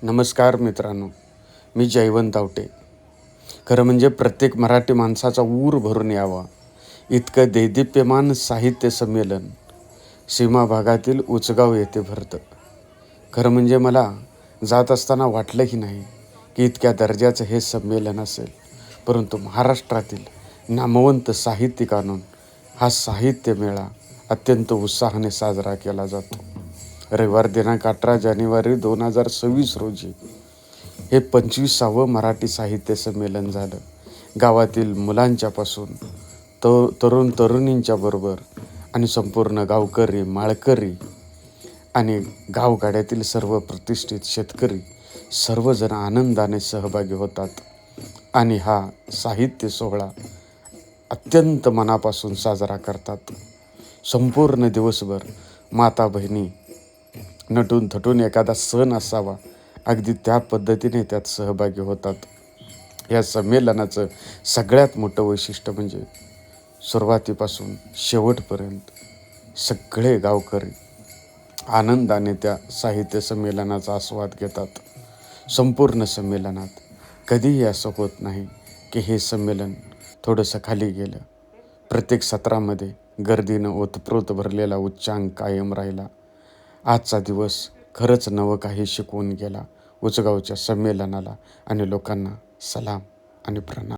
नमस्कार मित्रांनो, मी जयवंत आवटे. खरं म्हणजे प्रत्येक मराठी माणसाचा ऊर भरून यावा इतकं देदीप्यमान साहित्य संमेलन सीमा भागातील उचगाव येथे भरतं. खरं म्हणजे मला जात असताना वाटलंही नाही की इतक्या दर्जाचं हे संमेलन असेल, परंतु महाराष्ट्रातील नामवंत साहित्यिकांकडून हा साहित्य मेळा अत्यंत उत्साहाने साजरा केला जातो. रविवार दिनांक 18 जानेवारी 2026 रोजी हे 25वे मराठी साहित्य संमेलन झालं. गावातील मुलांच्यापासून तरुण तरुणींच्या बरोबर आणि संपूर्ण गावकरी, माळकरी आणि गावगाड्यातील सर्व प्रतिष्ठित शेतकरी सर्वजण आनंदाने सहभागी होतात आणि हा साहित्य सोहळा अत्यंत मनापासून साजरा करतात. संपूर्ण दिवसभर माता बहिणी नटून थटून एखादा सण असावा अगदी त्या पद्धतीने त्यात सहभागी होतात. या संमेलनाचं सगळ्यात मोठं वैशिष्ट्य म्हणजे सुरुवातीपासून शेवटपर्यंत सगळे गावकरी आनंदाने त्या साहित्य संमेलनाचा आस्वाद घेतात. संपूर्ण संमेलनात कधीही असं होत नाही की हे संमेलन थोडंसं खाली गेलं. प्रत्येक सत्रामध्ये गर्दीनं ओतप्रोत भरलेला उच्चांक कायम राहिला. आजचा दिवस खरंच नवं काही शिकवून गेला उचगावच्या संमेलनाला आणि लोकांना सलाम आणि प्रणाम.